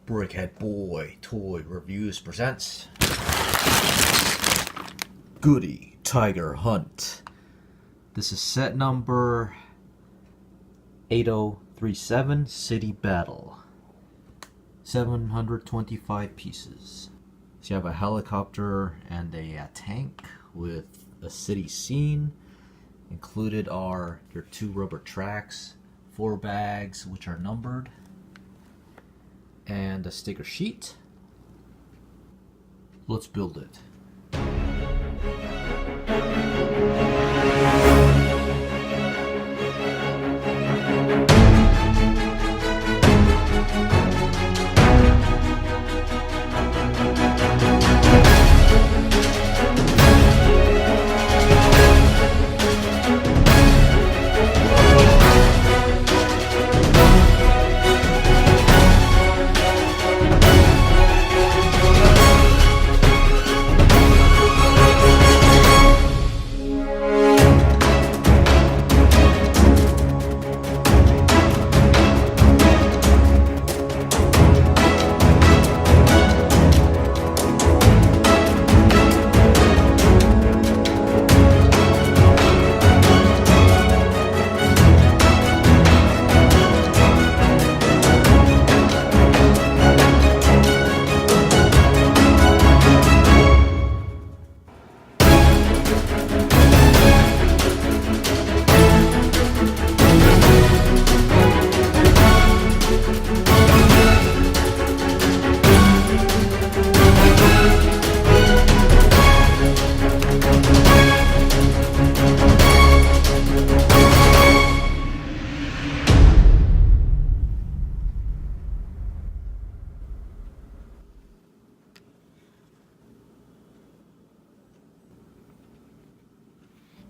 Brickhead Boy Toy Reviews presents Gudi Tiger Hunt. This is set number 8037, City Battle. 725 pieces. So you have a helicopter and a tank with a city scene. Included are your 2 rubber tracks, 4 bags which are numbered, and a sticker sheet. Let's build it.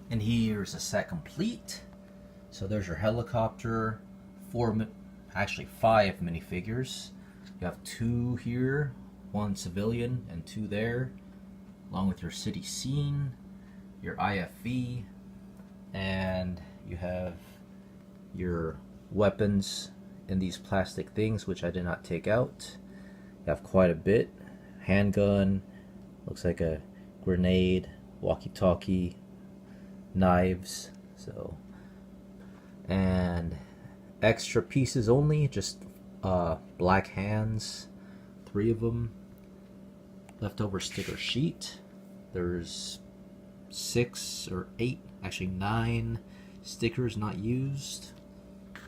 And here's a set complete. So there's your helicopter, 5 minifigures. You have 2 here, 1 civilian and 2 there, along with your city scene, your IFV, and you have your weapons in these plastic things, which I did not take out. You have quite a bit. Handgun, looks like a grenade, walkie-talkie, knives, and extra pieces only, just black hands, 3 of them. Leftover sticker sheet. There's 6 or 8, actually 9 stickers not used.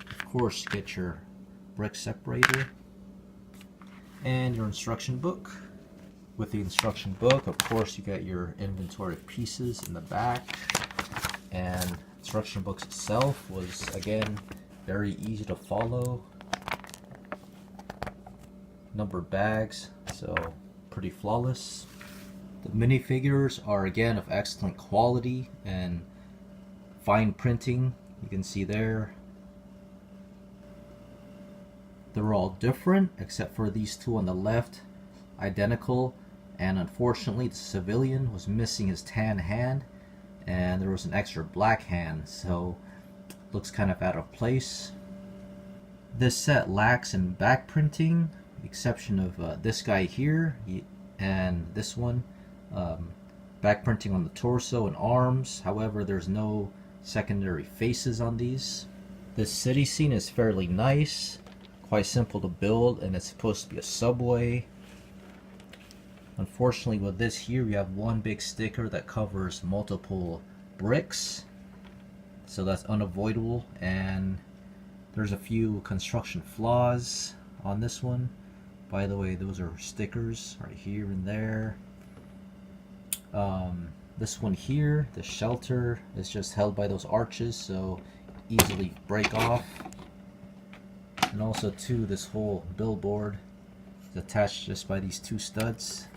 Of course, get your brick separator and your instruction book. With the instruction book, of course, you got your inventory of pieces in the back. And instruction books itself was, again, very easy to follow. Numbered bags, so pretty flawless. The minifigures are, again, of excellent quality and fine printing. You can see there. They're all different except for these 2 on the left, identical. And unfortunately, the civilian was missing his tan hand, and there was an extra black hand, so looks kind of out of place. This set lacks in back printing, with the exception of this guy here and this one. Back printing on the torso and arms. However, there's no secondary faces on these. This city scene is fairly nice, quite simple to build, and it's supposed to be a subway. Unfortunately, with this here, you have 1 big sticker that covers multiple bricks, so that's unavoidable, and there's a few construction flaws on this one. By the way, those are stickers right here and there. This one here, the shelter, is just held by those arches, so easily break off. And also too, this whole billboard is attached just by these 2 studs,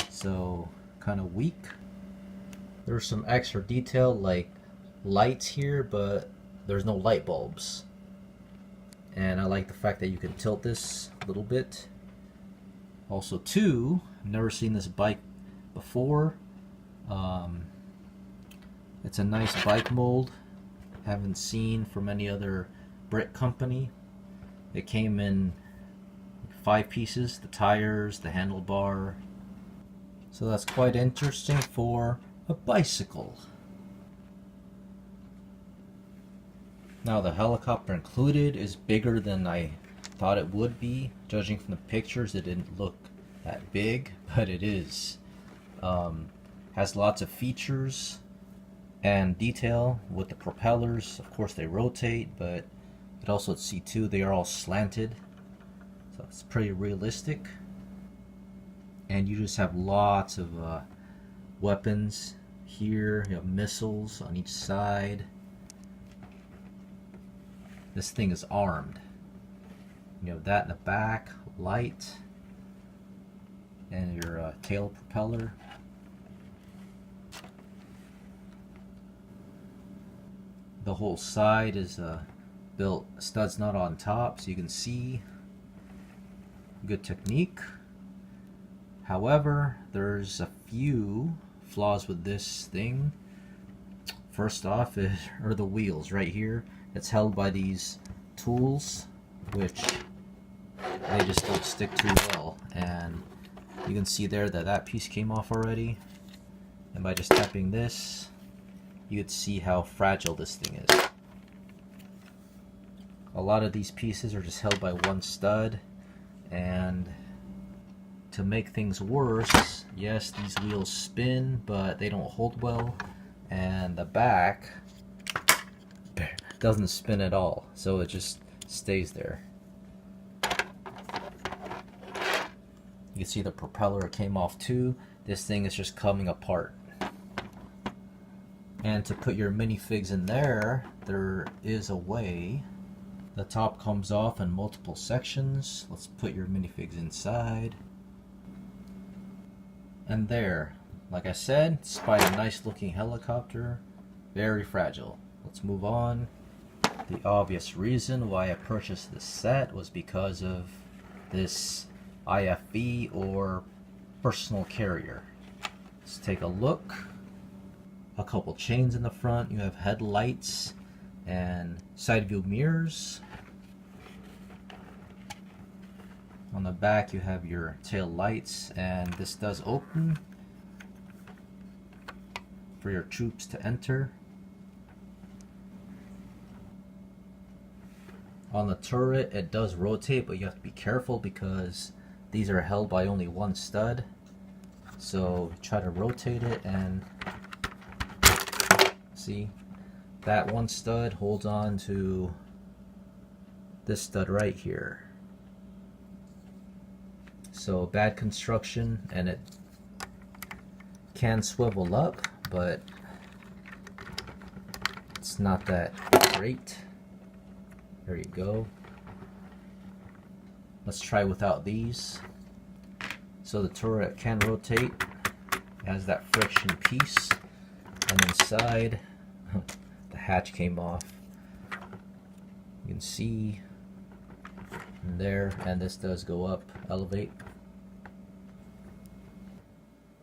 so kind of weak. There's some extra detail like lights here, but there's no light bulbs. And I like the fact that you can tilt this a little bit. Also too, I've never seen this bike before. It's a nice bike mold. Haven't seen from any other brick company. It came in 5 pieces, the tires, the handlebar. So that's quite interesting for a bicycle. Now the helicopter included is bigger than I thought it would be. Judging from the pictures, it didn't look that big, but it is. Has lots of features and detail with the propellers. Of course they rotate, but you can also see too they are all slanted, so it's pretty realistic. And you just have lots of weapons here. You have missiles on each side. This thing is armed. You have that in the back, light, and your tail propeller. The whole side is built studs not on top, so you can see. Good technique. However, there's a few flaws with this thing. First off are the wheels right here. It's held by these tools, which they just don't stick too well, and you can see there that that piece came off already. And by just tapping this, you could see how fragile this thing is. A lot of these pieces are just held by one stud, and to make things worse, yes, these wheels spin, but they don't hold well, and the back doesn't spin at all, so it just stays there. You can see the propeller came off too. This thing is just coming apart. And to put your minifigs in there is a way. The top comes off in multiple sections. Let's put your minifigs inside. And there, like I said, despite a nice looking helicopter, very fragile. Let's move on. The obvious reason why I purchased this set was because of this IFV or personal carrier. Let's take a look. A couple chains in the front. You have headlights and side view mirrors. On the back you have your tail lights, and this does open for your troops to enter. On the turret it does rotate, but you have to be careful because these are held by only one stud. So try to rotate it, and see that one stud holds on to this stud right here. So bad construction, and it can swivel up, but it's not that great. There you go. Let's try without these. So the turret can rotate. It has that friction piece, and inside the hatch came off. You can see there, and this does go up, elevate.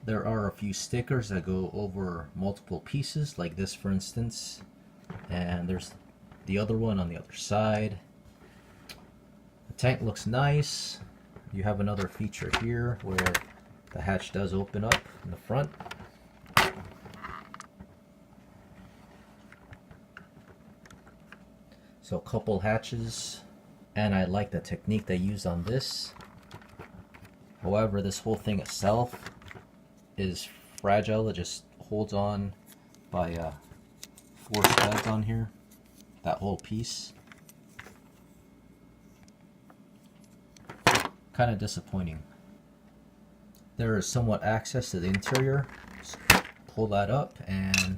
There are a few stickers that go over multiple pieces, like this for instance, and there's the other one on the other side. The tank looks nice. You have another feature here where the hatch does open up in the front. So a couple hatches, and I like the technique they used on this. However, this whole thing itself is fragile. It just holds on by 4 studs on here, that whole piece. Kind of disappointing. There is somewhat access to the interior. Just pull that up and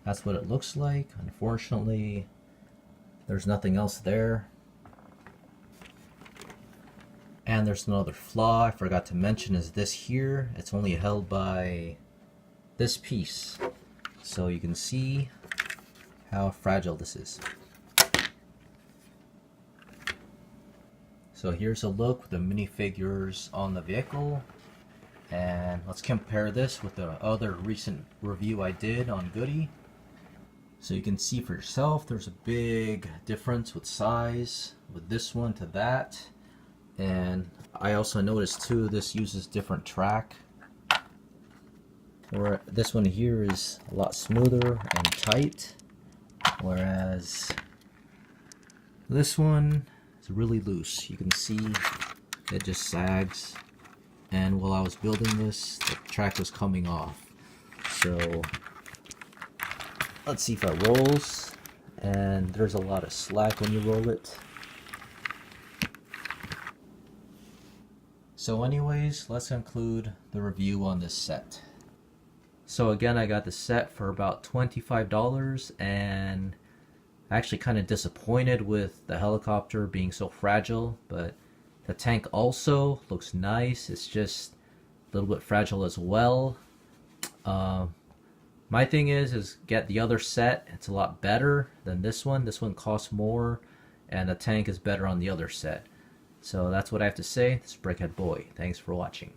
that's what it looks like. Unfortunately, there's nothing else there. And there's another flaw I forgot to mention, is this here. It's only held by this piece. So you can see how fragile this is. So here's a look with the minifigures on the vehicle. And let's compare this with the other recent review I did on Gudi. So you can see for yourself there's a big difference with size with this one to that. And I also noticed too, this uses different track. Where this one here is a lot smoother and tight, whereas this one is really loose. You can see it just sags, and while I was building this, the track was coming off. So let's see if it rolls, and there's a lot of slack when you roll it. So anyways, let's conclude the review on this set. So again, I got the set for about $25, and actually kind of disappointed with the helicopter being so fragile, but the tank also looks nice. It's just a little bit fragile as well. My thing is get the other set. It's a lot better than this one. This one costs more, and the tank is better on the other set. So that's what I have to say. This is Brickhead Boy. Thanks for watching.